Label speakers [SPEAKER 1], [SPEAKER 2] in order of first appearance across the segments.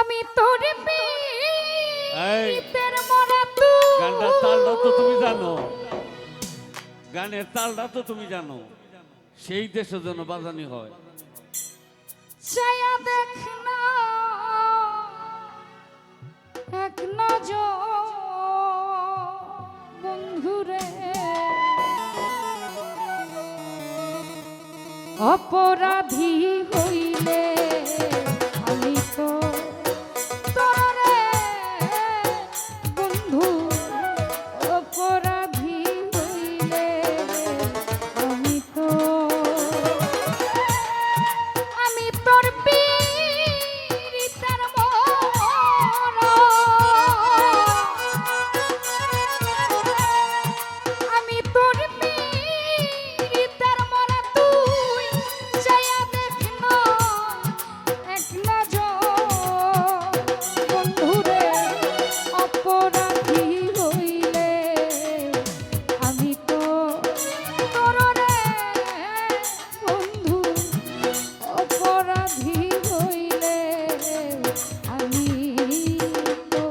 [SPEAKER 1] আমি তোর পিতের মরা
[SPEAKER 2] গানটার তালটা তো তুমি জানো, গানের তালটা তো তুমি জানো, সেই দেশের জন্য বাজানি হয়।
[SPEAKER 1] চায়া দেখ না এক নজর বন্ধুরে, অপরাধী হইলে আমি তো তোরে বন্ধু, অপরাধী হইলে আমি তো, আমি তোর পীড়িতের মরা, আমি তোর পীড়িতের মরা, তুই চাইয়া দেখ না এক নজর বন্ধুরে, অপরাধী হইলে আমি তো তোরে বন্ধু, অপরাধী হইলে আমি তো।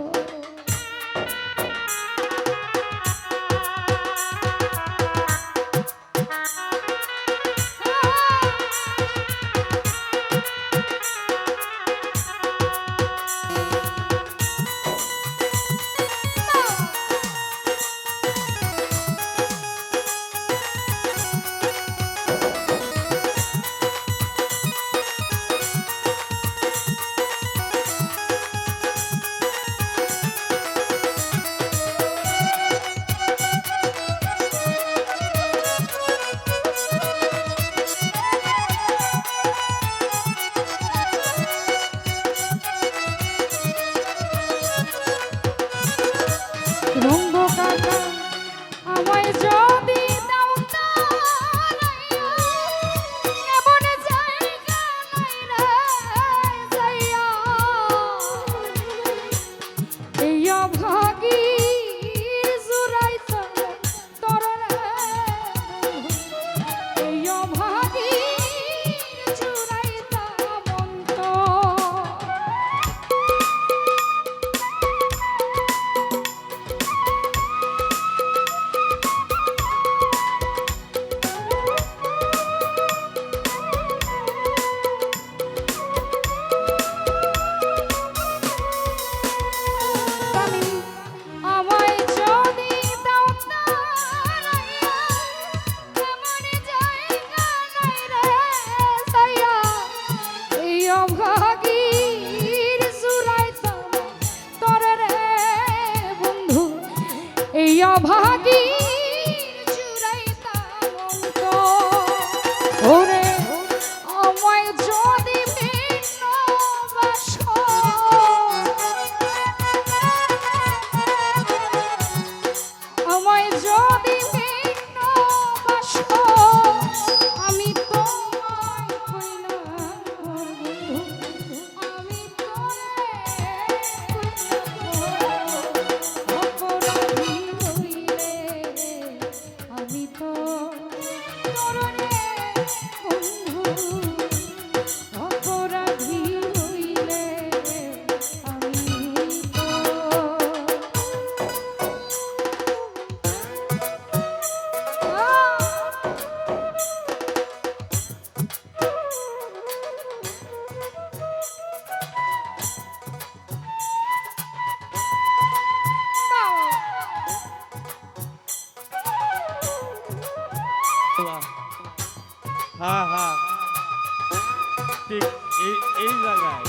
[SPEAKER 1] রঙ্গ কাকা আমায় যদি দাও তারাইয়া, এমন জায়গা নাই রে যাইয়া, এই অভাগীর জুড়াইতে তরলে, এই অভাগীর জুড়াইতে মন্ত। আমায় যদি দাও তারাইয়া, এমন জায়গা নাই রে যাইয়া, এই অভাগীর জুড়াইতে তরে রে বন্ধু, এই অভাগীর জুড়াইতে মন্ত। ওরে আমায় যদি ভিন্ন বাসো, আমায় যদি ভিন্ন বাসো, আমি তোমায় কইলাম বন্ধু, আমি তোরে কইলাম অপরাধী হইলে আমি তো তোরে বন্ধু, অপরাধী হইলে আমি তো।
[SPEAKER 2] হ্যাঁ হ্যাঁ, ঠিক এই জায়গায়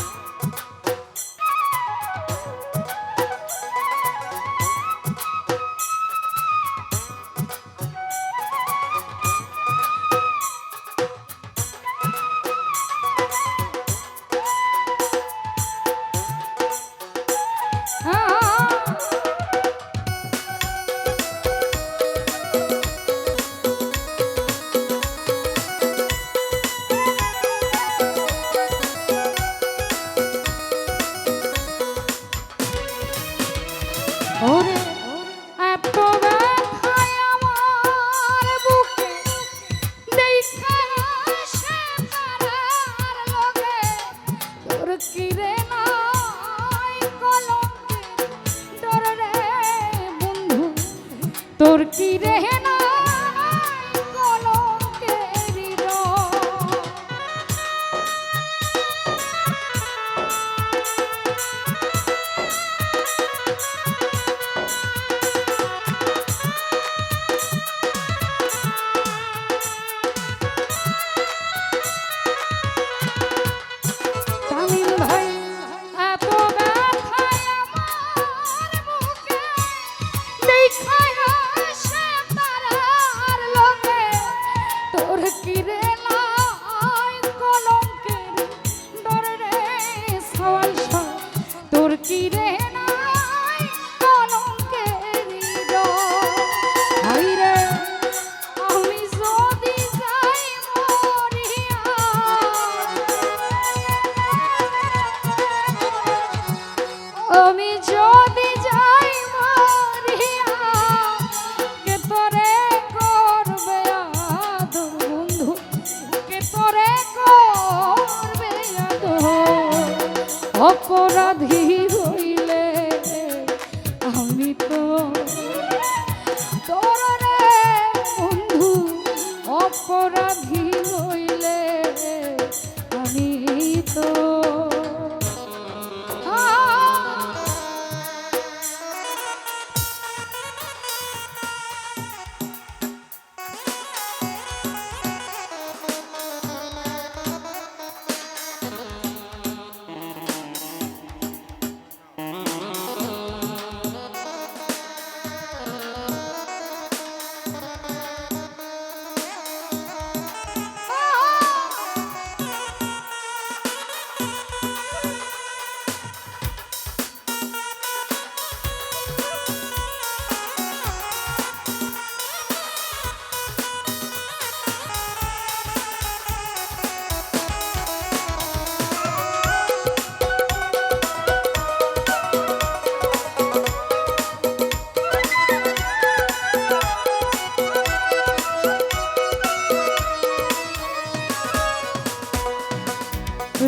[SPEAKER 1] কি রে নাই কলঙ্কের হাইরে আমি যদি যাই মরিয়া আমি যদি যাই মরিয়া কে তোরে করবে আদর বন্ধু কে তোরে করবে আদর অপরাধী হইলে আমি তো তোর রে বন্ধু অপরাধী হইলে আমি তো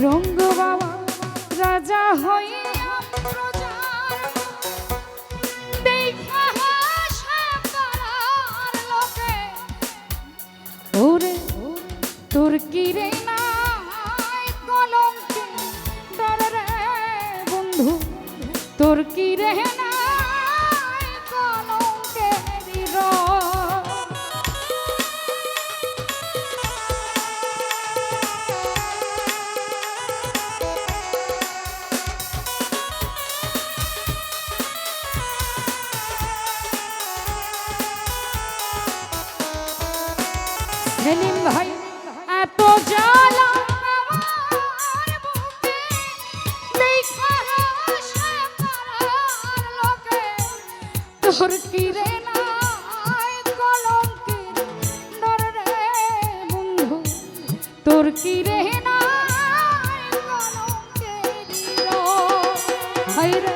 [SPEAKER 1] রঙ্গ বাবা রাজা হইয়া প্রজার দেখা হাসে পাড়ার লোকে ওরে তোর কি রে নাই কলঙ্কে ডর রে বন্ধু তোর কি রে নাই কলঙ্কের রং সেলিম ভাই এত জ্বালা আমার বুকে দেখা হাসে পাড়ার লোকে তোর কি রে নাই কলঙ্কের ডর রে বন্ধু তোর কি রে নাই কলঙ্কের রং হায় রে